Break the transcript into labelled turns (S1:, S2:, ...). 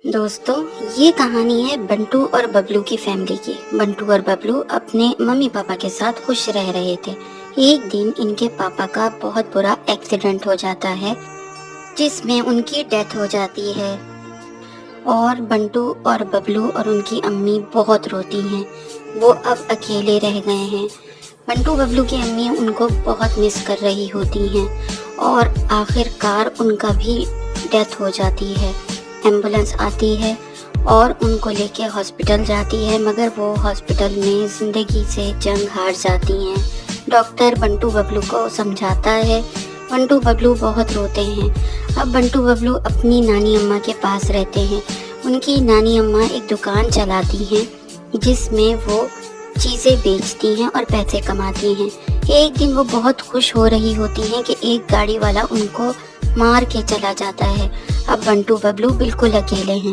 S1: دوستو، یہ کہانی ہے بنٹو اور ببلو کی فیملی کی۔ بنٹو اور ببلو اپنے ممی پاپا کے ساتھ خوش رہ رہے تھے۔ ایک دن ان کے پاپا کا بہت برا ایکسیڈنٹ ہو جاتا ہے جس میں ان کی ڈیتھ ہو جاتی ہے، اور بنٹو اور ببلو اور ان کی امی بہت روتی ہیں۔ وہ اب اکیلے رہ گئے ہیں۔ بنٹو ببلو کی امی ان کو بہت مس کر رہی ہوتی ہیں، اور آخر کار ان کا بھی ڈیتھ ہو جاتی ہے۔ ایمبولینس آتی ہے اور ان کو لے کے ہاسپٹل جاتی ہے، مگر وہ ہاسپٹل میں زندگی سے جنگ ہار جاتی ہیں۔ ڈاکٹر بنٹو ببلو کو سمجھاتا ہے۔ بنٹو ببلو بہت روتے ہیں۔ اب بنٹو ببلو اپنی نانی اماں کے پاس رہتے ہیں۔ ان کی نانی اماں ایک دکان چلاتی ہیں جس میں وہ چیزیں بیچتی ہیں اور پیسے کماتی ہیں۔ ایک دن وہ بہت خوش ہو رہی ہوتی ہیں کہ ایک گاڑی والا ان کو مار کے چلا جاتا ہے۔ اب بنٹو ببلو بالکل اکیلے ہیں۔